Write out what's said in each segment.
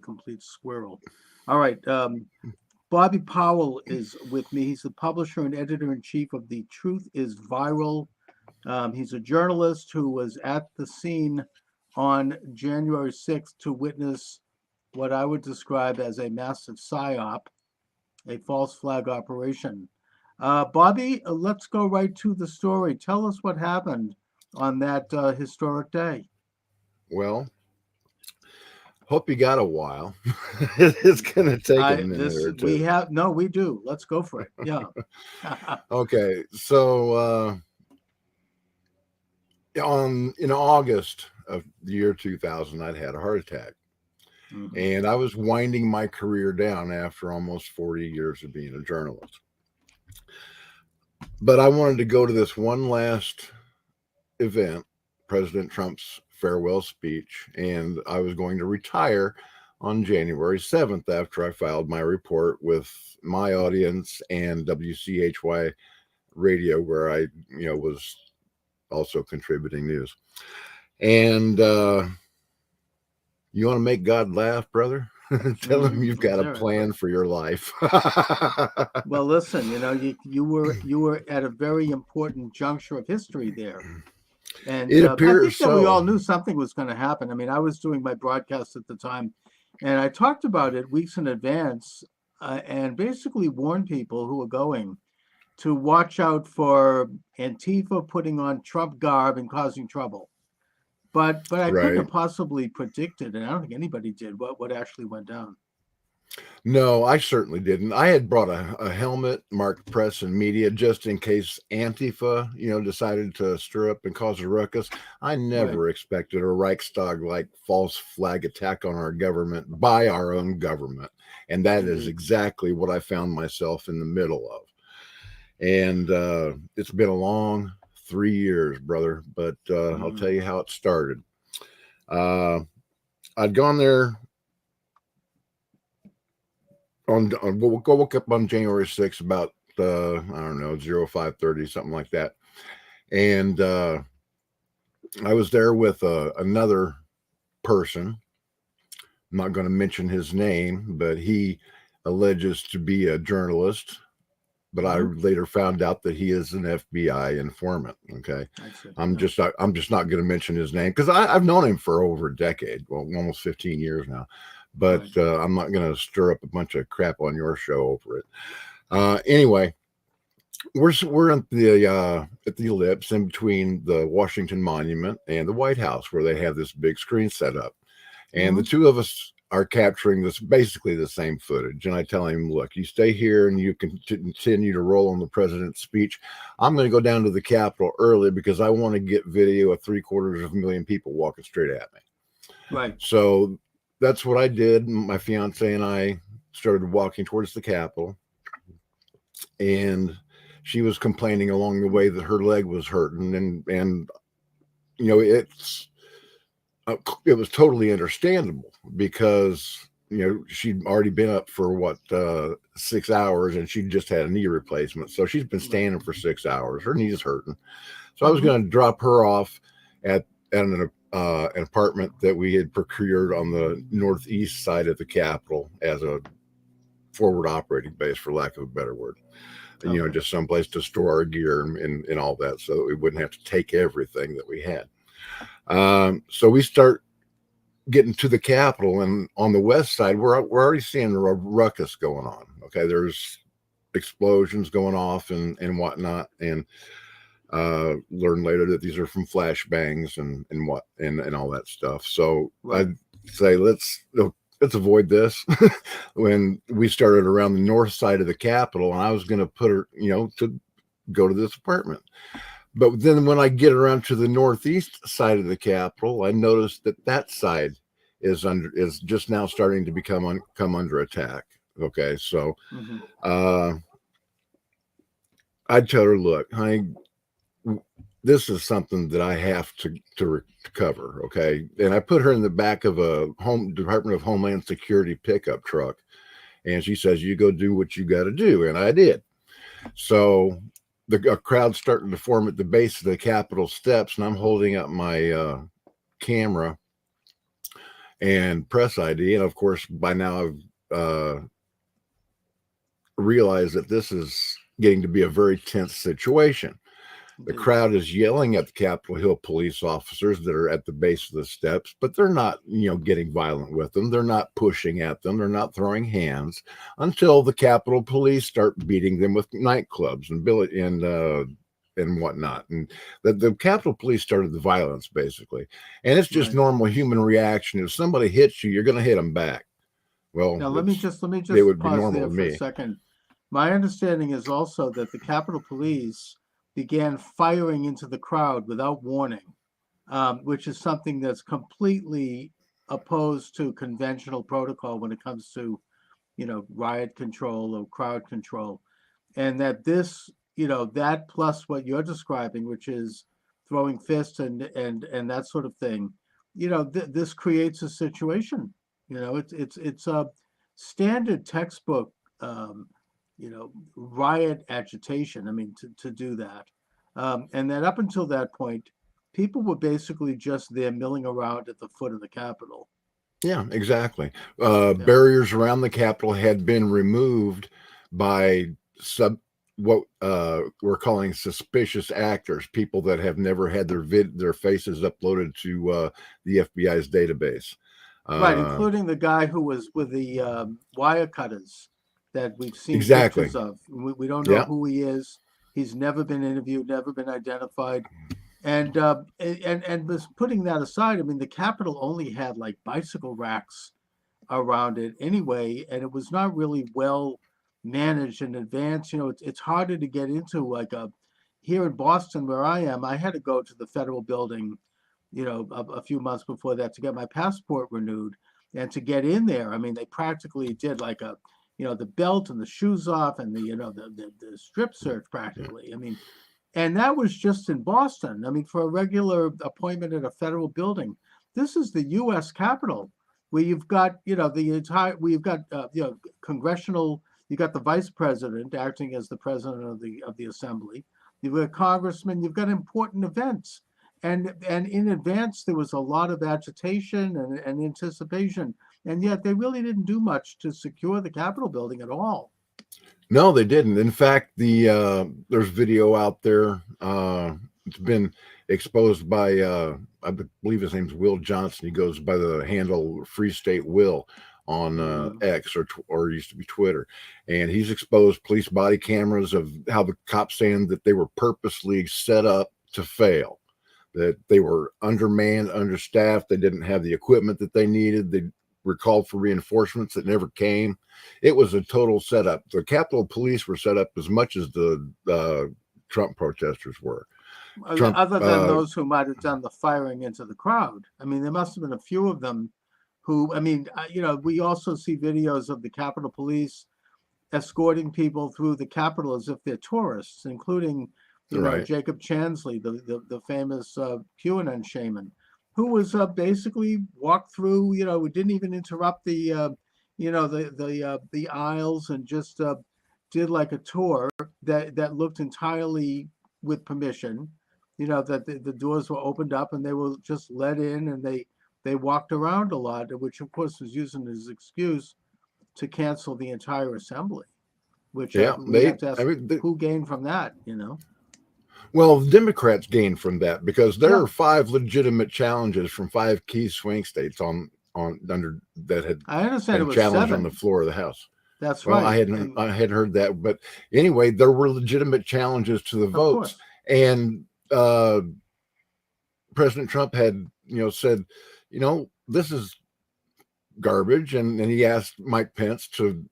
complete squirrel. All right. Bobby Powell is with me. He's the publisher and editor-in-chief of The Truth is Viral. He's a journalist who was at the scene on January 6th to witness what I would describe as a massive psyop, a false flag operation. Bobby, let's go right to the story. Tell us what happened on that historic day. Well, hope you got a while. It's going to take a minute or two. We do. Let's go for it. Yeah. Okay. So, in August of the year 2000, I'd had a heart attack. Mm-hmm. And I was winding my career down after almost 40 years of being a journalist. But I wanted to go to this one last event, President Trump's farewell speech, and I was going to retire on January 7th after I filed my report with my audience and WCHY radio, where I, was also contributing news. And you want to make God laugh, brother? Tell him you've got a plan for your life. Well, listen, you were at a very important juncture of history there. And it appears I think that we all knew something was going to happen. I mean, I was doing my broadcast at the time, and I talked about it weeks in advance and basically warned people who were going to watch out for Antifa putting on Trump garb and causing trouble. But I couldn't have possibly predicted, and I don't think anybody did, what actually went down. No, I certainly didn't. I had brought a helmet marked press and media just in case Antifa, decided to stir up and cause a ruckus. I never expected a Reichstag-like false flag attack on our government by our own government. And that is exactly what I found myself in the middle of. And it's been a long 3 years, brother, but I'll tell you how it started. I'd gone there woke up on January 6th about 05:30, something like that, and I was there with another person. I'm not going to mention his name, but he alleges to be a journalist. But I later found out that he is an FBI informant. Okay, I'm just not going to mention his name because I've known him for over a decade, well, almost 15 years now. But I'm not going to stir up a bunch of crap on your show over it. Anyway, we're at the ellipse in between the Washington Monument and the White House, where they have this big screen set up, and the two of us are capturing this basically the same footage. And I tell him, look, you stay here and you can continue to roll on the president's speech. I'm going to go down to the Capitol early because I want to get video of 750,000 people walking straight at me. Right. So that's what I did. My fiance and I started walking towards the Capitol, and she was complaining along the way that her leg was hurting, and it was totally understandable because she'd already been up for 6 hours, and she just had a knee replacement, so she's been standing for 6 hours. Her knee's hurting, so I was going to drop her off at an apartment that we had procured on the northeast side of the Capitol as a forward operating base, for lack of a better word. Just someplace to store our gear and all that, so that we wouldn't have to take everything that we had. So we start getting to the Capitol, and on the west side, we're already seeing a ruckus going on. Okay, there's explosions going off and whatnot, and learn later that these are from flashbangs and all that stuff. So I'd say let's avoid this. When we started around the north side of the Capitol, and I was going to put her, to go to this apartment. But then when I get around to the northeast side of the Capitol, I noticed that side is just now starting to come under attack. Okay, so I'd tell her, look, honey, this is something that I have to cover. Okay, and I put her in the back of a Department of Homeland Security pickup truck, and she says, "You go do what you got to do," and I did. So a crowd's starting to form at the base of the Capitol steps, and I'm holding up my camera, and press ID. And of course, by now I've realized that this is getting to be a very tense situation. The Indeed. crowd is yelling at the Capitol Hill police officers that are at the base of the steps, but they're not, getting violent with them. They're not pushing at them. They're not throwing hands until the Capitol Police start beating them with nightclubs and whatnot. And the Capitol Police started the violence basically, and it's just Right. normal human reaction. If somebody hits you, you're going to hit them back. Well, Now let me just it would be pause normal there to for a me. second. My understanding is also that the Capitol Police began firing into the crowd without warning, which is something that's completely opposed to conventional protocol when it comes to, riot control or crowd control. And that this, that plus what you're describing, which is throwing fists and that sort of thing, this creates a situation. It's a standard textbook, um, riot agitation. I mean, to do that, and then up until that point, people were basically just there milling around at the foot of the Capitol. Yeah, exactly. Yeah, Barriers around the Capitol had been removed by what we're calling suspicious actors, people that have never had their faces uploaded to the FBI's database. right, Uh, including the guy who was with the wire cutters that we've seen exactly. pictures of. We don't know Yeah. who he is. He's never been interviewed, never been identified. And was putting that aside, I mean, the Capitol only had like bicycle racks around it anyway, and it was not really well managed in advance. It's harder to get into like here in Boston where I am. I had to go to the federal building, a few months before that to get my passport renewed, and to get in there. I mean, they practically did like the belt and the shoes off and the strip search practically. I mean, and that was just in Boston. I mean, for a regular appointment at a federal building, this is the U.S. Capitol, where you've got, where you've got, congressional, you've got the vice president acting as the president of the assembly. You've got congressmen. You've got important events, and in advance there was a lot of agitation and anticipation, and yet they really didn't do much to secure the Capitol building at all. No, they didn't. In fact, there's video out there. It's been exposed by I believe his name's Will Johnson. He goes by the handle Free State Will on X or used to be Twitter, and he's exposed police body cameras of how the cops saying that they were purposely set up to fail, that they were undermanned, understaffed, they didn't have the equipment that they needed. They were called for reinforcements that never came. It was a total setup. The Capitol Police were set up as much as the Trump protesters were. Trump, Other than those who might have done the firing into the crowd. I mean, there must have been a few of them who, I mean, we also see videos of the Capitol Police escorting people through the Capitol as if they're tourists, including, right. Jacob Chansley, the famous QAnon shaman, who was basically walked through, who didn't even interrupt the aisles and just did like a tour that looked entirely with permission. That the doors were opened up and they were just let in, and they walked around a lot, which of course was using as excuse to cancel the entire assembly. Which we have to ask, who gained from that? Well, the Democrats gained from that because there Yeah. are 5 legitimate challenges from 5 key swing states under that had I understand it been was challenged 7. on the floor of the House. That's Well, right. I had heard that, but anyway, there were legitimate challenges to the Of votes, course. and President Trump had said, this is garbage, and he asked Mike Pence to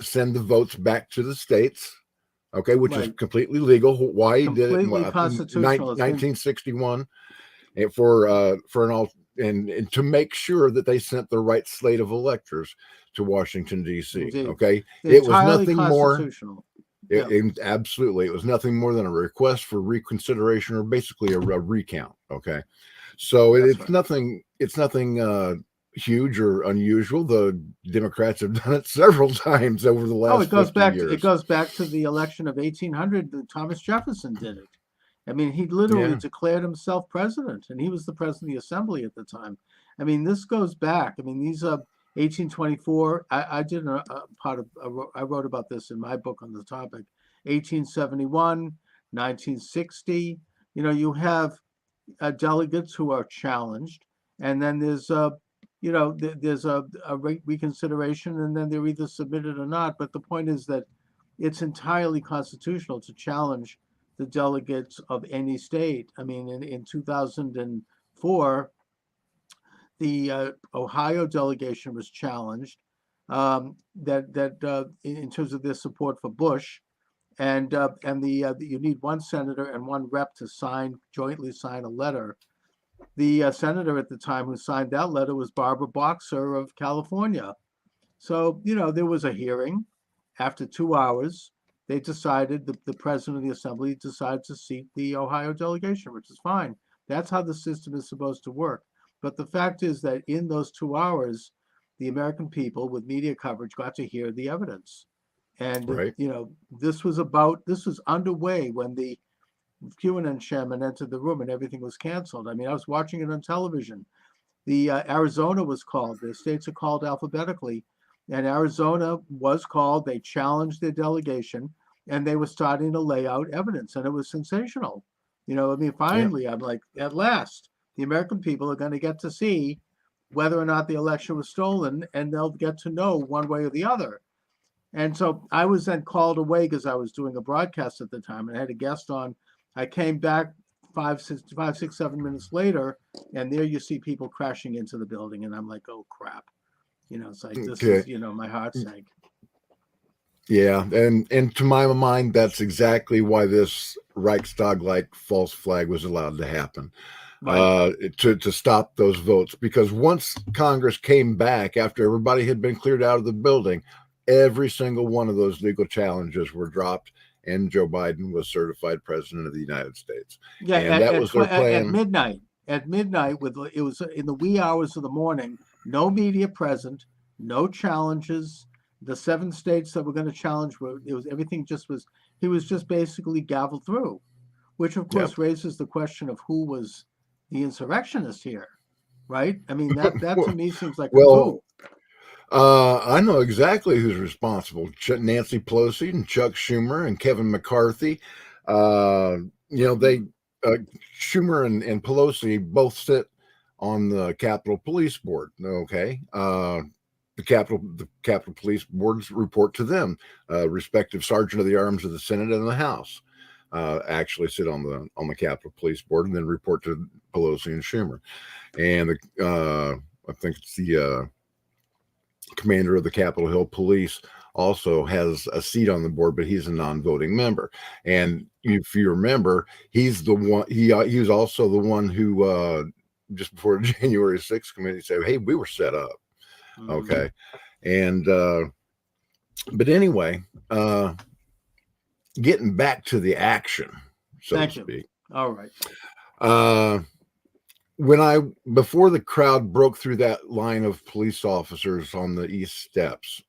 send the votes back to the states. Okay, which is Right. completely legal. Why he did it in Completely constitutional. 1961, and for an all and to make sure that they sent the right slate of electors to Washington D.C. Indeed. Okay, it was Entirely nothing more. constitutional. Yeah. Absolutely, it was nothing more than a request for reconsideration or basically a recount. Okay, so That's it's right. nothing. It's nothing huge or unusual. The Democrats have done it several times over the last it goes 50 back years. it goes back to the election of 1800 that Thomas Jefferson did it. I mean, he literally Yeah. declared himself president, and he was the president of the assembly at the time. I mean, this goes back. I mean, these are 1824. I did I wrote about this in my book on the topic. 1871, 1960. You know, you have delegates who are challenged, and then there's there's a reconsideration, and then they're either submitted or not. But the point is that it's entirely constitutional to challenge the delegates of any state. I mean, in 2004, the Ohio delegation was challenged in terms of their support for Bush, and you need one senator and one rep to jointly sign a letter. The senator at the time who signed that letter was Barbara Boxer of California. So, there was a hearing. After 2 hours, they decided, the president of the assembly decided to seat the Ohio delegation, which is fine. That's how the system is supposed to work. But the fact is that in those 2 hours, the American people with media coverage got to hear the evidence. And, Right. this was underway when the QAnon chairman entered the room and everything was canceled. I mean, I was watching it on television. The Arizona was called. The states are called alphabetically. And Arizona was called. They challenged their delegation, and they were starting to lay out evidence, and it was sensational. I mean, finally, I'm like, at last, the American people are going to get to see whether or not the election was stolen, and they'll get to know one way or the other. And so I was then called away because I was doing a broadcast at the time, and I had a guest on. I came back 5, 6, 7 minutes later, and there you see people crashing into the building, and I'm like, oh crap. It's like, this is, my heart sank. Yeah, and to my mind, that's exactly why this Reichstag-like false flag was allowed to happen, Right. to stop those votes. Because once Congress came back after everybody had been cleared out of the building, every single one of those legal challenges were dropped, and Joe Biden was certified president of the United States. Yeah, and that was their plan. at midnight. At midnight, it was in the wee hours of the morning. No media present, no challenges. The 7 states that were going to challenge he was just basically gavelled through, which of course raises the question of who was the insurrectionist here, right? I mean, that to me seems like a coup. I know exactly who's responsible. Nancy Pelosi and Chuck Schumer and Kevin McCarthy. Schumer and Pelosi both sit on the Capitol Police Board. Okay. The Capitol Police Boards report to them. Respective Sergeant of the Arms of the Senate and the House actually sit on the Capitol Police Board and then report to Pelosi and Schumer. And I think it's the commander of the Capitol Hill Police also has a seat on the board, but he's a non-voting member. And if you remember, he's the one. He was also the one who just before the January 6th committee said, "Hey, we were set up." Okay. And but anyway, getting back to the action, so to speak. All right. Before the crowd broke through that line of police officers on the east steps,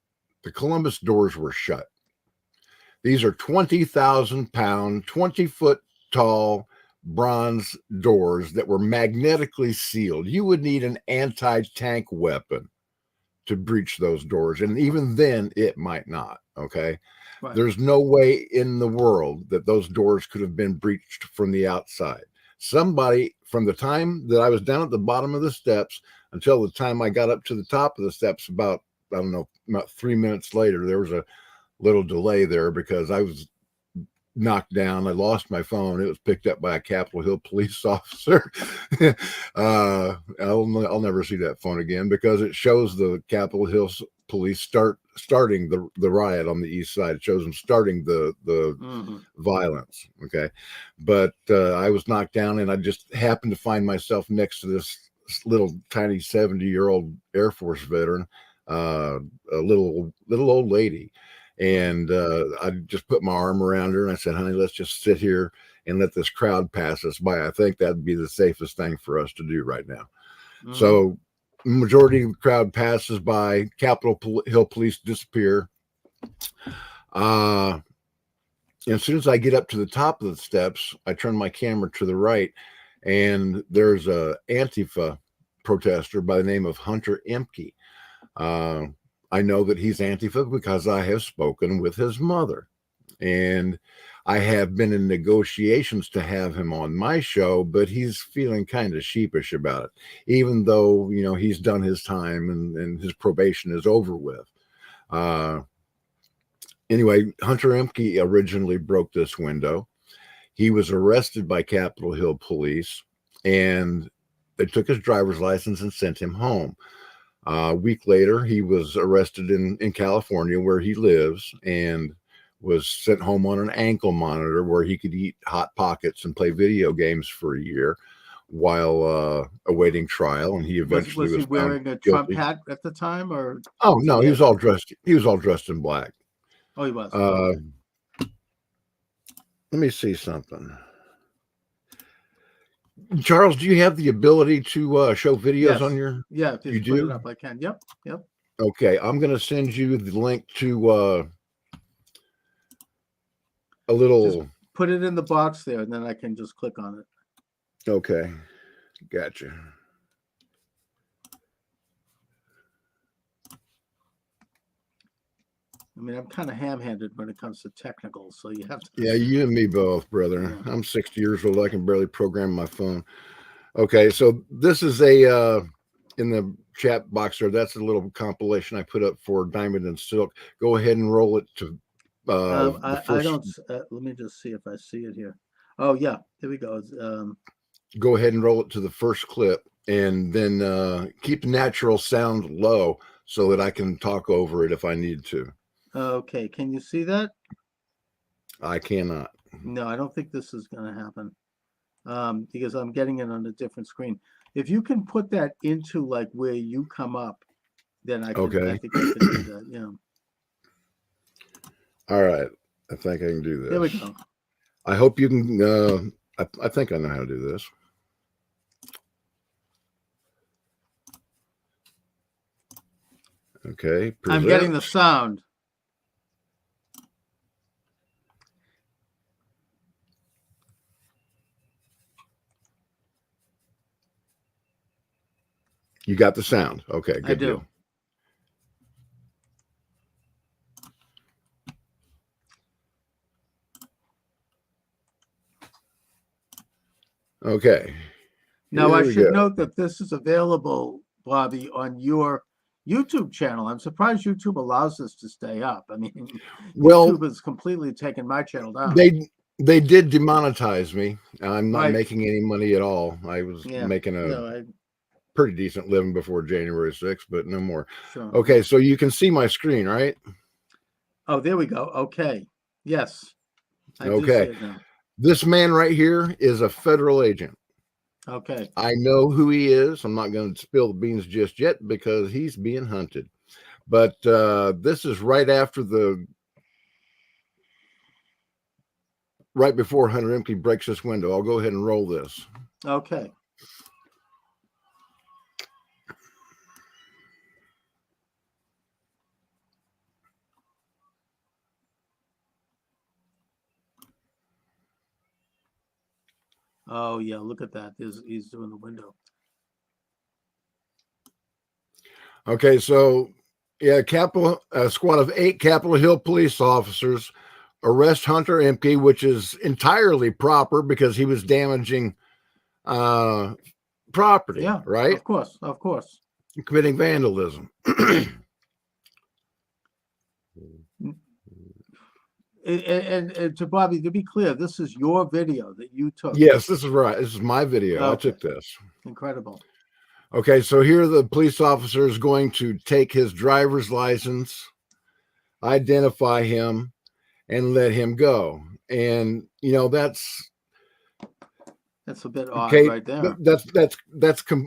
the Columbus doors were shut. These are 20,000-pound, 20-foot tall bronze doors that were magnetically sealed. You would need an anti-tank weapon to breach those doors, and even then it might not. Okay. Right. There's no way in the world that those doors could have been breached from the outside. Somebody, from the time that I was down at the bottom of the steps until the time I got up to the top of the steps, about 3 minutes later, there was a little delay there because I was knocked down. I lost my phone. It was picked up by a Capitol Hill police officer. I'll never see that phone again because it shows the Capitol Hill police starting the riot on the east side. It shows them starting the violence. Okay. But I was knocked down, and I just happened to find myself next to this little tiny 70-year-old Air Force veteran, a little old lady. And I just put my arm around her and I said, "Honey, let's just sit here and let this crowd pass us by. I think that'd be the safest thing for us to do right now." So majority of the crowd passes by, Capitol Hill police disappear. And as soon as I get up to the top of the steps, I turn my camera to the right, and there's a Antifa protester by the name of Hunter Emke. I know that he's Antifa because I have spoken with his mother. And I have been in negotiations to have him on my show, but he's feeling kind of sheepish about it, even though, he's done his time and his probation is over with. Anyway, Hunter Emke originally broke this window. He was arrested by Capitol Hill police, and they took his driver's license and sent him home. A week later, he was arrested in California, where he lives, and was sent home on an ankle monitor where he could eat Hot Pockets and play video games for a year while awaiting trial. And he eventually was he was wearing found a Trump guilty. hat at the time, or? Oh no, he was all dressed. He was all dressed in black. Oh, he was. Let me see something. Charles, do you have the ability to show videos Yes. on your? Yeah, if you put it up, I can. Yep. Okay, I'm going to send you the link to a little. Just put it in the box there, and then I can just click on it. Okay, gotcha. I mean, I'm kind of ham-handed when it comes to technicals, so you have to. Yeah, you and me both, brother. Yeah. I'm 60 years old. I can barely program my phone. Okay, so this is a in the chat box there. That's a little compilation I put up for Diamond and Silk. Go ahead and roll it to. I don't. Let me just see if I see it here. Oh yeah, here we go. Go ahead and roll it to the first clip, and then keep the natural sound low so that I can talk over it if I need to. Okay, can you see that? I cannot. No, I don't think this is going to happen because I'm getting it on a different screen. If you can put that into like where you come up, then I can. Okay. I think I can do that. Yeah. All right. I think I can do this. There we go. I hope you can. I think I know how to do this. Okay. I'm getting the sound. You got the sound. Okay, good I do. Deal. Okay. Now, I should note that this is available, Bobby, on your YouTube channel. I'm surprised YouTube allows this to stay up. I mean, YouTube has completely taken my channel down. They did demonetize me. I'm not making any money at all. I was making a pretty decent living before January 6th, but no more. Sure. Okay, so you can see my screen, right? Oh, there we go. Okay. Yes. I do see it now. This man right here is a federal agent. Okay. I know who he is. I'm not going to spill the beans just yet because he's being hunted. But this is right before Hunter Emke breaks this window. I'll go ahead and roll this. Okay. Oh yeah, look at that. He's doing the window. Okay, so yeah, a squad of 8 Capitol Hill police officers arrest Hunter Emke, which is entirely proper because he was damaging property. Yeah, right? Of course. Committing vandalism. And to Bobby, to be clear, this is your video that you took. Yes, this is right. This is my video. Okay. I took this. Incredible. Okay, so here the police officer is going to take his driver's license, identify him, and let him go. And that's a bit odd right there.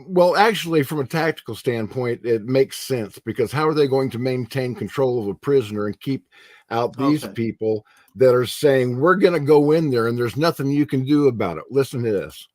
Well, actually, from a tactical standpoint, it makes sense because how are they going to maintain control of a prisoner and keep out these people that are saying, we're going to go in there and there's nothing you can do about it? Listen to this.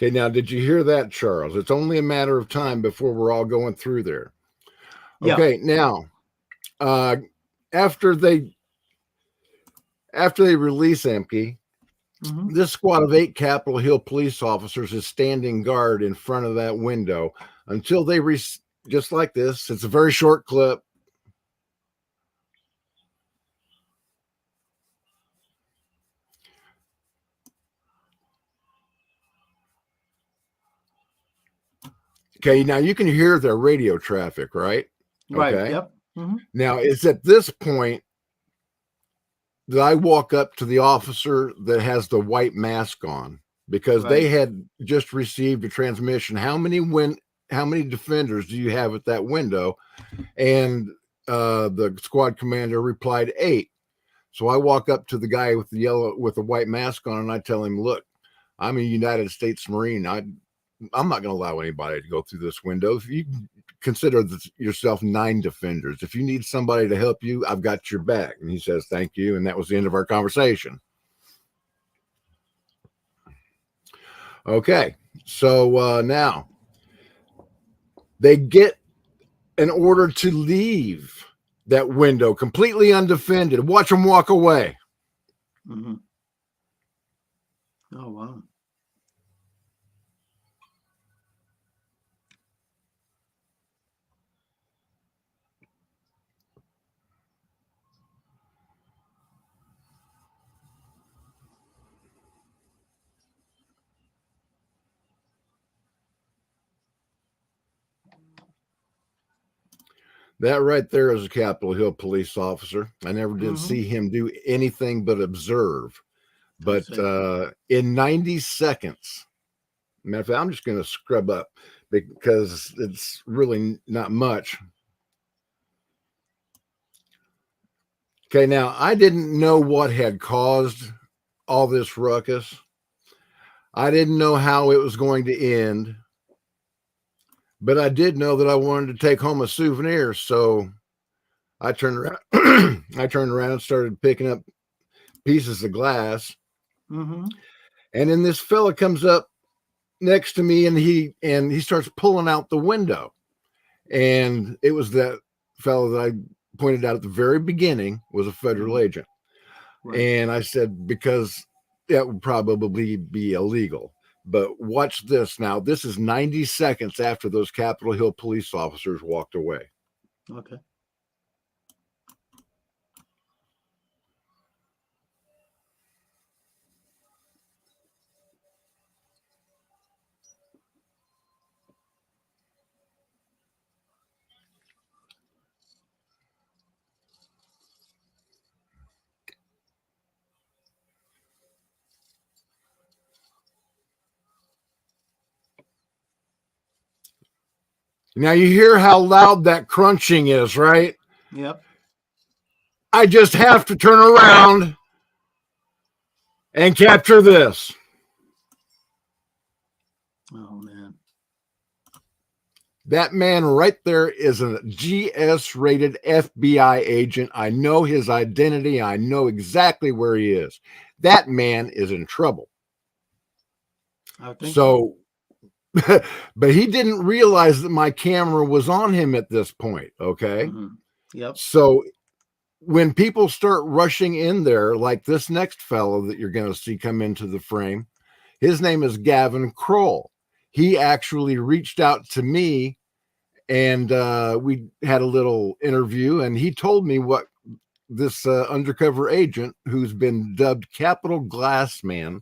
Okay, now did you hear that, Charles? It's only a matter of time before we're all going through there. Yeah. Okay, now uh, after they release Emke, Hmm. this squad of 8 Capitol Hill police officers is standing guard in front of that window until they just like this. It's a very short clip. Okay, now you can hear their radio traffic, right? Right. Okay. Yep. Hmm. Now it's at this point that I walk up to the officer that has the white mask on because they Right. had just received a transmission. How many defenders do you have at that window? And the squad commander replied 8. So I walk up to the guy with the white mask on, and I tell him, "Look, I'm a United States Marine. I'm not going to allow anybody to go through this window. If you consider yourself 9 defenders, if you need somebody to help you, I've got your back." And he says, "Thank you." And that was the end of our conversation. Okay. So now they get an order to leave that window completely undefended. Watch them walk away. Hmm. Oh, wow. That right there is a Capitol Hill police officer. I never did Hmm. see him do anything but observe. I But see. in 90 seconds, matter of fact, I'm just going to scrub up because it's really not much. Okay, now I didn't know what had caused all this ruckus. I didn't know how it was going to end, but I did know that I wanted to take home a souvenir. So I turned around. I turned around and started picking up pieces of glass. Hmm. And then this fella comes up next to me, and he starts pulling out the window. And it was that fellow that I pointed out at the very beginning was a federal Hmm. agent. Right. And I said, because that would probably be illegal. But watch this now. This is 90 seconds after those Capitol Hill police officers walked away. Okay. Now you hear how loud that crunching is, right? Yep. I just have to turn around and capture this. Oh, man. That man right there is a GS rated FBI agent. I know his identity. I know exactly where he is. That man is in trouble. I think so. So, but he didn't realize that my camera was on him at this point. Okay. Hmm. Yep. So when people start rushing in there, like this next fellow that you're going to see come into the frame, his name is Gavin Kroll. He actually reached out to me, and we had a little interview, and he told me what this undercover agent, who's been dubbed Capital Glass Man,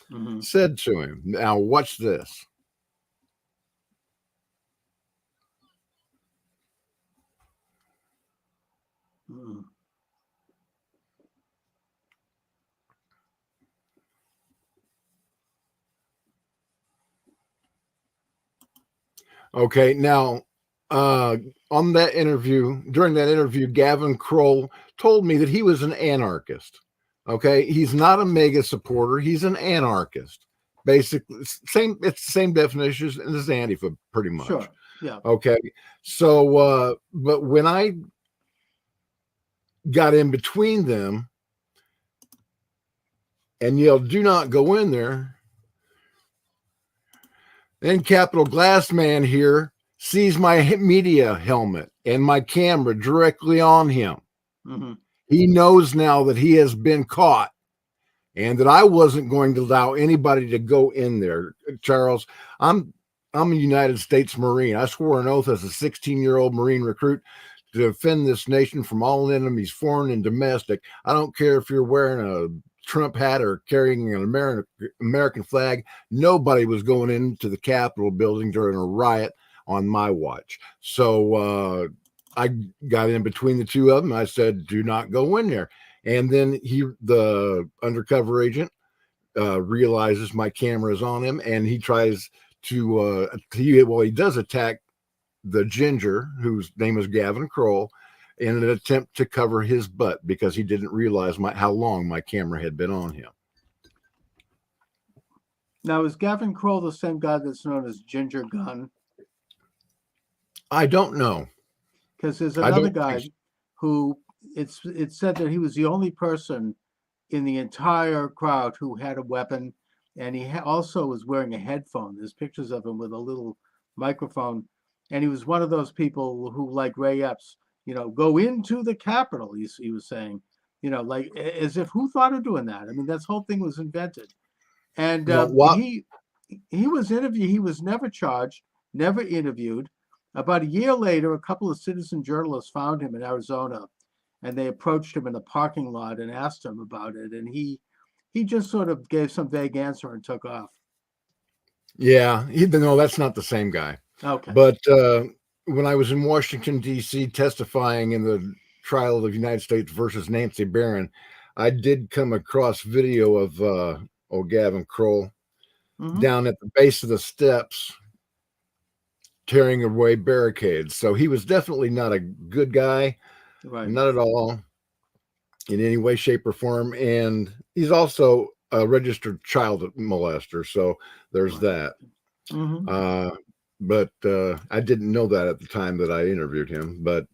Hmm. said to him. Now watch this. Hmm. Okay, now on that interview, during that interview, Gavin Kroll told me that he was an anarchist. Okay, he's not a mega supporter; he's an anarchist. Basically, same. It's the same definition as Antifa, pretty much. Sure. Yeah. Okay, so but when I got in between them and yelled, "Do not go in there," Then Capital Glass Man here sees my media helmet and my camera directly on him. Mm-hmm. He knows now that he has been caught and that I wasn't going to allow anybody to go in there. Charles, I'm a United States Marine. I swore an oath as a 16-year-old Marine recruit to defend this nation from all enemies, foreign and domestic. I don't care if you're wearing a Trump hat or carrying an American flag. Nobody was going into the Capitol building during a riot on my watch. So I got in between the two of them. I said, do not go in there. And then the undercover agent, realizes my camera is on him, and he tries to, he does attack the ginger, whose name is Gavin Kroll, in an attempt to cover his butt because he didn't realize how long my camera had been on him. Now, is Gavin Kroll the same guy that's known as Ginger Gunn? I don't know. Because there's another guy who it's said that he was the only person in the entire crowd who had a weapon, and he also was wearing a headphone. There's pictures of him with a little microphone, and he was one of those people who, like Ray Epps, go into the Capitol. He was saying, like as if who thought of doing that? I mean, this whole thing was invented, and he was interviewed. He was never charged, never interviewed. About a year later, a couple of citizen journalists found him in Arizona, and they approached him in a parking lot and asked him about it. And he just sort of gave some vague answer and took off. Yeah, no, that's not the same guy. Okay. But when I was in Washington, D.C., testifying in the trial of the United States versus Nancy Barron, I did come across video of Gavin Kroll down at the base of the steps tearing away barricades. So he was definitely not a good guy, right? Not at all in any way, shape, or form. And he's also a registered child molester. So there's that. But I didn't know that at the time that I interviewed him. But,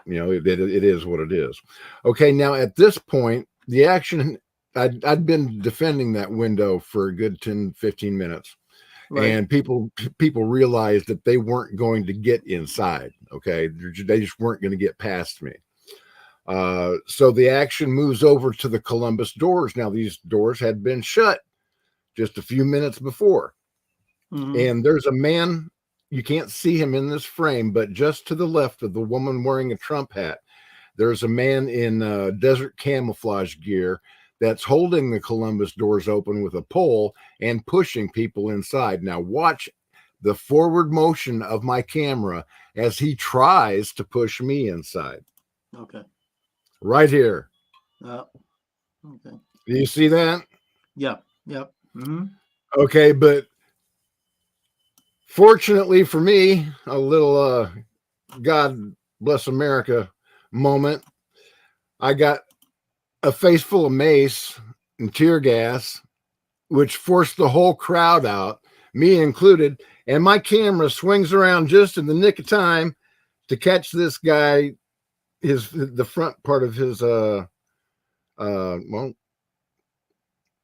it is what it is. Okay, now at this point, the action, I'd been defending that window for a good 10, 15 minutes. Right. And people realized that they weren't going to get inside. Okay, they just weren't going to get past me. So the action moves over to the Columbus doors. Now these doors had been shut just a few minutes before, and there's a man. You can't see him in this frame, but just to the left of the woman wearing a Trump hat, there's a man in desert camouflage gear that's holding the Columbus doors open with a pole and pushing people inside. Now watch the forward motion of my camera as he tries to push me inside. Okay. Right here. Okay. Do you see that? Yeah. Yep. Okay, but fortunately for me, a little God bless America moment, I got a face full of mace and tear gas, which forced the whole crowd out, me included, and my camera swings around just in the nick of time to catch this guy, the front part of his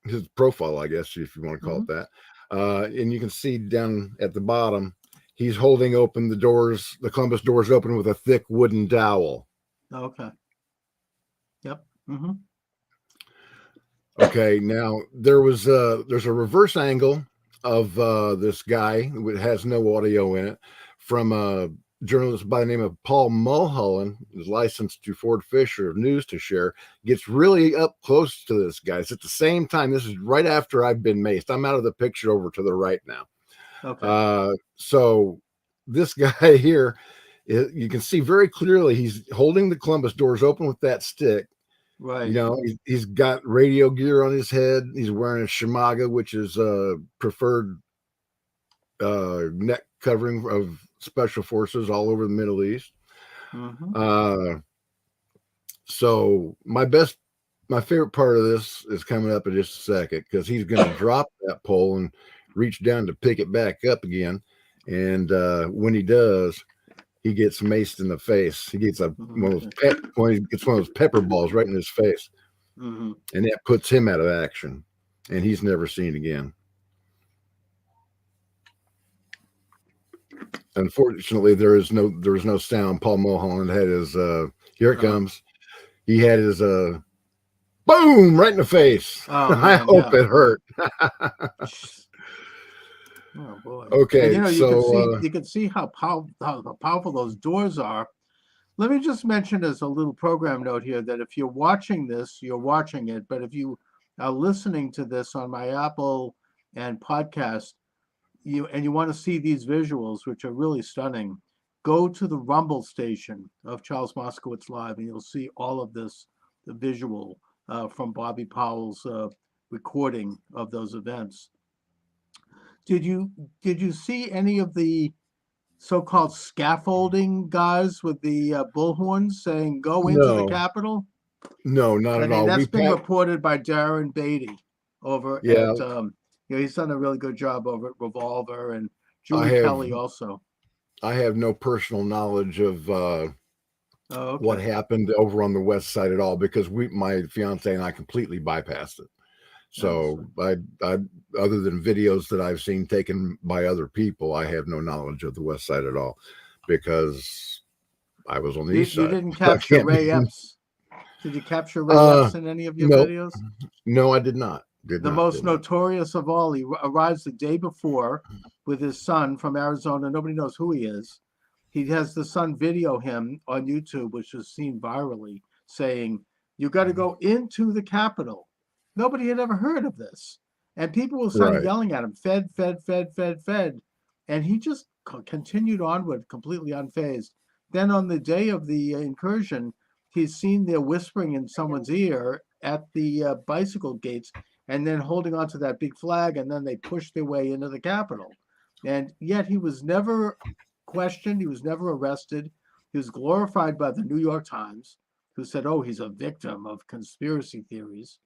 his profile, I guess, if you want to call it that. And you can see down at the bottom, he's holding open the Columbus doors open with a thick wooden dowel. Okay. Yep. Okay, now there's a reverse angle of this guy who has no audio in it from a journalist by the name of Paul Mulholland, is licensed to Ford Fisher News to Share, gets really up close to this guy. It's at the same time. This is right after I've been maced. I'm out of the picture over to the right now. Okay. So this guy here, you can see very clearly he's holding the Columbus doors open with that stick. Right. He's got radio gear on his head. He's wearing a Shamaga, which is a preferred neck covering of special forces all over the Middle East. So my favorite part of this is coming up in just a second, because he's going to drop that pole and reach down to pick it back up again. And when he does, he gets maced in the face. He gets one of those pepper balls right in his face, and that puts him out of action, and he's never seen again. Unfortunately, there was no sound. Paul Mulholland had his here it comes. He had his boom right in the face. Oh I man, hope yeah. it hurt. Oh boy. And Okay, you can see so how powerful those doors are. Let me just mention as a little program note here that if you're watching this, you're watching it. But if you are listening to this on my Apple and podcast, you want to see these visuals, which are really stunning, go to the Rumble station of Charles Moscowitz Live, and you'll see all of this, the visual from Bobby Powell's recording of those events. Did you see any of the so-called scaffolding guys with the bullhorns saying "Go into the no, Capitol"? no, not I at mean, all. that's We been packed. reported by Darren Beatty over Yeah, at he's done a really good job over at Revolver, and I Julie have Kelly also. I have no personal knowledge of Oh, what okay. happened over on the west side at all because my fiance and I completely bypassed it. So Understood. I other than videos that I've seen taken by other people, I have no knowledge of the west side at all because I was on the east You side. didn't I capture can't Ray be. Epps? Did you capture Ray Epps in any of your No, videos? no, I did not. Did The not. most Did not. notorious of all, he arrives the day before with his son from Arizona. Nobody knows who he is. He has the son video him on YouTube, which was seen virally, saying, "You got to go into the Capitol." Nobody had ever heard of this. And people were starting Right. yelling at him, "Fed, Fed, Fed, Fed, Fed." And he just continued onward, completely unfazed. Then on the day of the incursion, he's seen there whispering in someone's ear at the bicycle gates and then holding onto that big flag, and then they pushed their way into the Capitol. And yet he was never questioned, he was never arrested. He was glorified by the New York Times, who said, "Oh, he's a victim of conspiracy theories."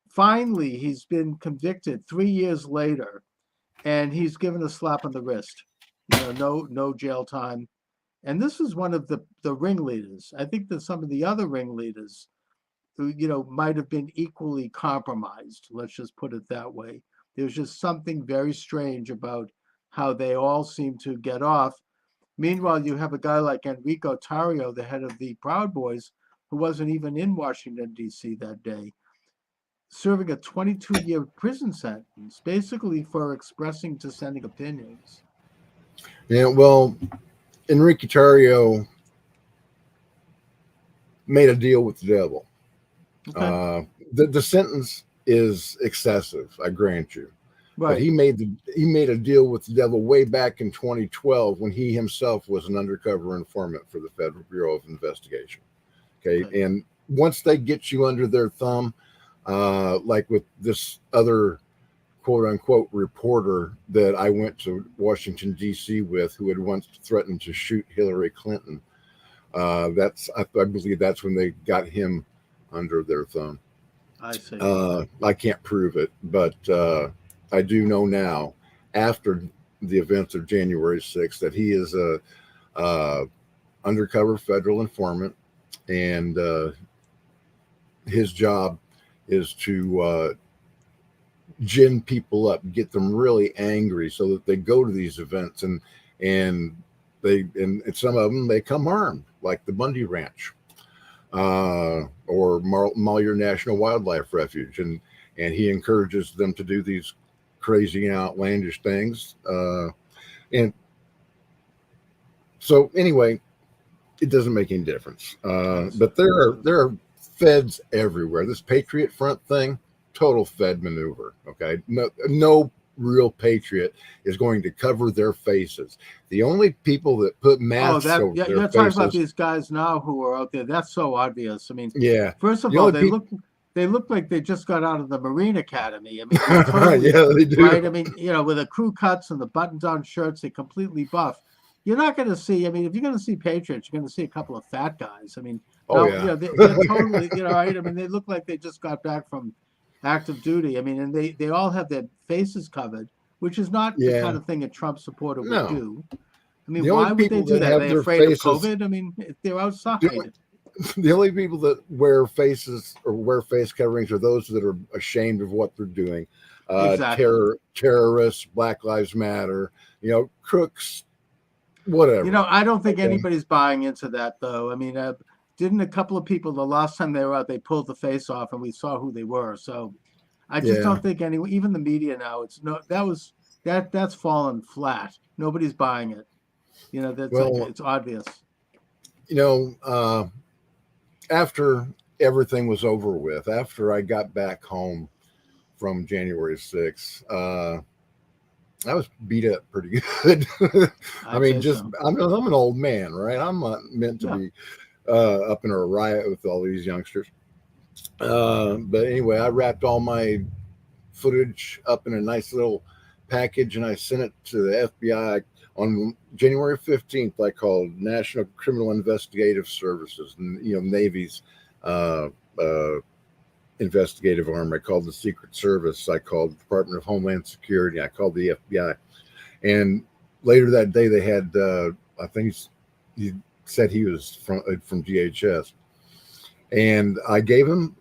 Finally, he's been convicted 3 years later, and he's given a slap on the wrist. No jail time. And this is one of the ringleaders. I think that some of the other ringleaders who might have been equally compromised. Let's just put it that way. There's just something very strange about how they all seem to get off. Meanwhile, you have a guy like Enrico Tarrio, the head of the Proud Boys, who wasn't even in Washington, D.C. that day, serving a 22-year prison sentence, basically for expressing dissenting opinions. Yeah. Well, Enrique Tarrio made a deal with the devil. Okay, The sentence is excessive, I grant you. But right. he made a deal with the devil way back in 2012 when he himself was an undercover informant for the Federal Bureau of Investigation. Okay, Okay. and once they get you under their thumb, like with this other quote unquote reporter that I went to Washington D.C. with, who had once threatened to shoot Hillary Clinton, I believe that's when they got him under their thumb. I see. I can't prove it, but I do know now, after the events of January 6th, that he is a undercover federal informant, and his job is to gin people up, get them really angry, so that they go to these events and and some of them they come armed, like the Bundy Ranch or Malheur National Wildlife Refuge, and he encourages them to do these crazy and outlandish things. And so, anyway, it doesn't make any difference. But there are feds everywhere. This Patriot Front thing, total Fed maneuver. Okay, no real patriot is going to cover their faces. The only people that put Oh, masks that over yeah, their you're talking about faces, these guys now who are out there. That's so obvious. I mean, yeah, first of the all, only people, they look like they just got out of the Marine Academy. I mean, they're totally yeah, they do. right. I mean, with the crew cuts and the button-down shirts, they're completely buff. You're not going to see. I mean, if you're going to see Patriots, you're going to see a couple of fat guys. I mean, Oh now yeah, they're totally right. I mean, they look like they just got back from active duty. I mean, and they all have their faces covered, which is not the kind yeah. of thing a Trump supporter would No, do. I mean, the only why would they people do that that? Are have they their afraid of faces, COVID? I mean, they're the only, outside. the only people that wear faces or wear face coverings are those that are ashamed of what they're doing. Exactly. Terrorists, Black Lives Matter, crooks, whatever. I don't think Okay. anybody's buying into that, though. I mean, didn't a couple of people the last time they were out, they pulled the face off, and we saw who they were. So I just Yeah. don't think even the media now, that's fallen flat. Nobody's buying it. That's like Well, it's obvious. After everything was over with, after I got back home from January 6th, I was beat up pretty good. I I'd mean, say so. I'm an old man, right? I'm not meant to Yeah. be up in a riot with all these youngsters. But anyway, I wrapped all my footage up in a nice little package and I sent it to the FBI on January 15th. I called National Criminal Investigative Services, and Navy's uh, uh, investigative arm. I called the Secret Service. I called the Department of Homeland Security. I called the FBI. And later that day, they had, I think he said he was from DHS. And I gave him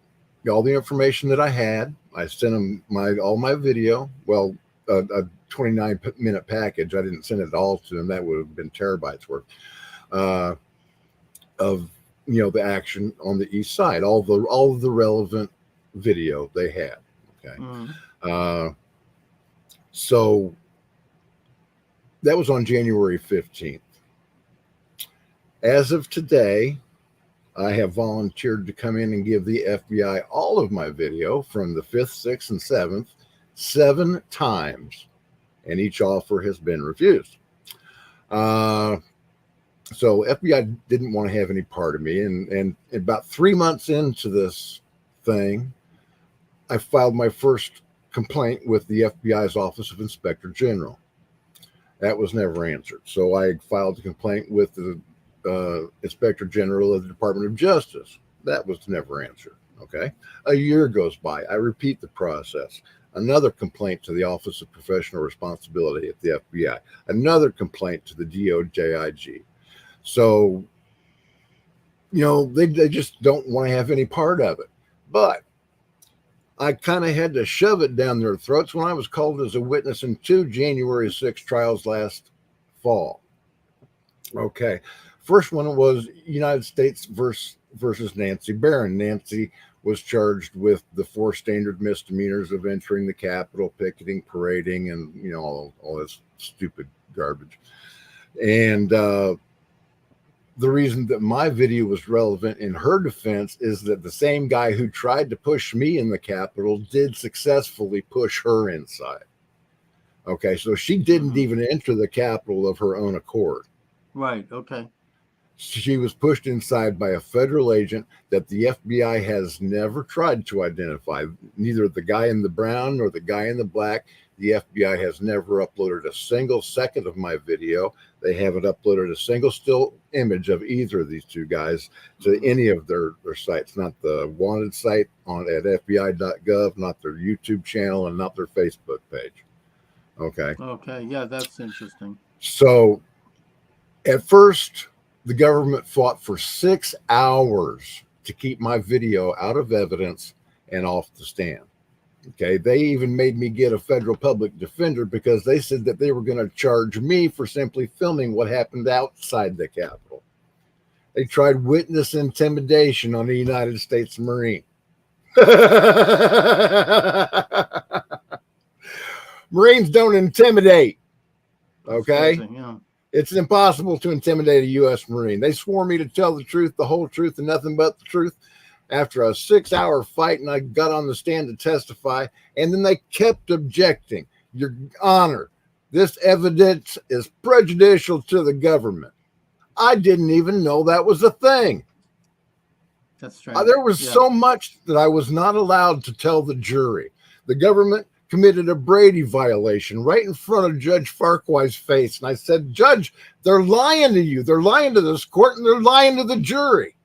all the information that I had. I sent him all my video. Well, a 29-minute package. I didn't send it all to him. That would have been terabytes worth of the action on the east side. All of the relevant video they had. Okay. Mm-hmm. So that was on January 15th. As of today, I have volunteered to come in and give the FBI all of my video from the 5th, 6th, and 7th 7 times, and each offer has been refused. So FBI didn't want to have any part of me, and about 3 months into this thing, I filed my first complaint with the FBI's Office of Inspector General. That was never answered. So I filed a complaint with the Inspector General of the Department of Justice. That was never answered. Okay. A year goes by. I repeat the process. Another complaint to the Office of Professional Responsibility at the FBI. Another complaint to the DOJIG. So, they just don't want to have any part of it. But I kind of had to shove it down their throats when I was called as a witness in 2 January 6 trials last fall. Okay. First one was United States versus Nancy Barron. Nancy was charged with the 4 standard misdemeanors of entering the Capitol, picketing, parading, and all this stupid garbage. And the reason that my video was relevant in her defense is that the same guy who tried to push me in the Capitol did successfully push her inside. Okay, so she didn't even enter the Capitol of her own accord. Right. Okay. She was pushed inside by a federal agent that the FBI has never tried to identify. Neither the guy in the brown nor the guy in the black. The FBI has never uploaded a single second of my video. They haven't uploaded a single still image of either of these two guys to any of their sites, not the wanted site at FBI.gov, not their YouTube channel, and not their Facebook page. Okay. Okay. Yeah, that's interesting. So at first, the government fought for 6 hours to keep my video out of evidence and off the stand. Okay, they even made me get a federal public defender because they said that they were going to charge me for simply filming what happened outside the Capitol. They tried witness intimidation on a United States Marine. Marines don't intimidate. Okay? Crazy, yeah. It's impossible to intimidate a U.S. Marine. They swore me to tell the truth, the whole truth, and nothing but the truth. After a 6-hour fight, and I got on the stand to testify, and then they kept objecting. Your Honor, this evidence is prejudicial to the government. I didn't even know that was a thing. That's strange. There was so much that I was not allowed to tell the jury. The government committed a Brady violation right in front of Judge Farquhar's face. And I said, Judge, they're lying to you. They're lying to this court, and they're lying to the jury.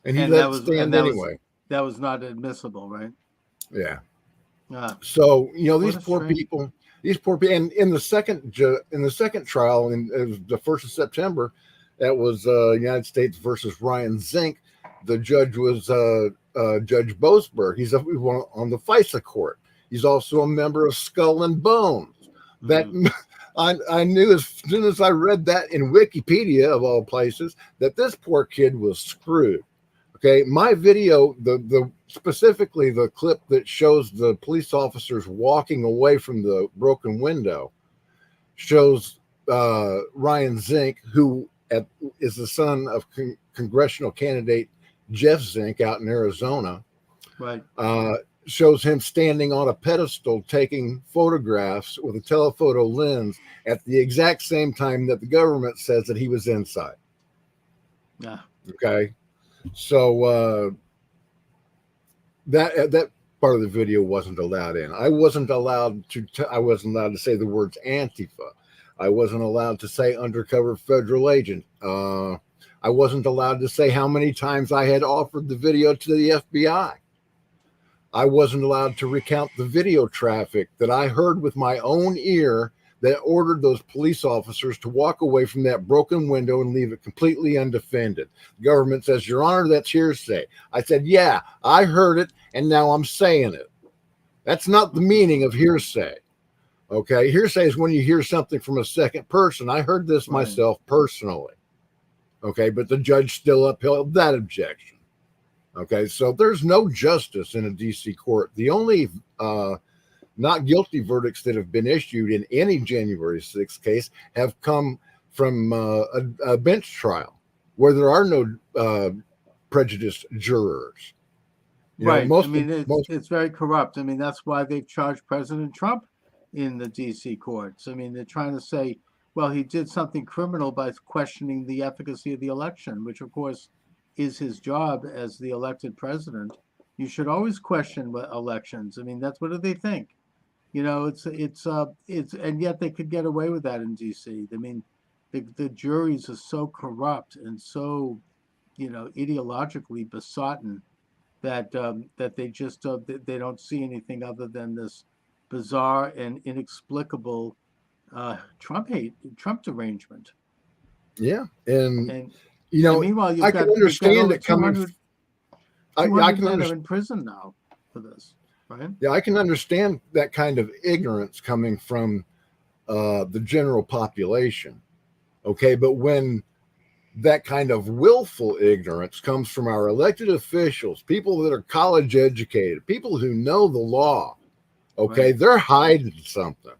And he let it stand anyway. That was not admissible, right? Yeah. So these poor people, and in the second trial, and it was the 1st of September, that was United States versus Ryan Zink. The judge was Judge Boasberg. He's on the FISA court. He's also a member of Skull and Bones. That I knew as soon as I read that in Wikipedia of all places that this poor kid was screwed. Okay, my video, the specifically the clip that shows the police officers walking away from the broken window, shows Ryan Zink, who is the son of congressional candidate Jeff Zink out in Arizona. Right. Shows him standing on a pedestal taking photographs with a telephoto lens at the exact same time that the government says that he was inside. Yeah. Okay. So that part of the video wasn't allowed in. I wasn't allowed to say the words Antifa. I wasn't allowed to say undercover federal agent. I wasn't allowed to say how many times I had offered the video to the FBI. I wasn't allowed to recount the video traffic that I heard with my own ear that ordered those police officers to walk away from that broken window and leave it completely undefended. The government says, Your Honor, that's hearsay. I said, yeah, I heard it, and now I'm saying it. That's not the meaning of hearsay. Okay, hearsay is when you hear something from a second person. I heard this myself personally. Okay, but the judge still upheld that objection. Okay, so there's no justice in a D.C. court. The only not guilty verdicts that have been issued in any January 6th case have come from a bench trial where there are no prejudiced jurors. Right. I mean, it's very corrupt. I mean, that's why they've charged President Trump in the D.C. courts. I mean, they're trying to say, well, he did something criminal by questioning the efficacy of the election, which, of course, is his job as the elected president. You should always question elections. I mean, that's what do they think? You know, it's and yet they could get away with that in D.C. I mean, the juries are so corrupt and so, ideologically besotted that that they just they don't see anything other than this bizarre and inexplicable Trump derangement. Yeah, and And and meanwhile, I can understand it coming. 200 men are in prison now for this, right? Yeah, I can understand that kind of ignorance coming from the general population. Okay, but when that kind of willful ignorance comes from our elected officials, people that are college educated, people who know the law, okay, they're hiding something.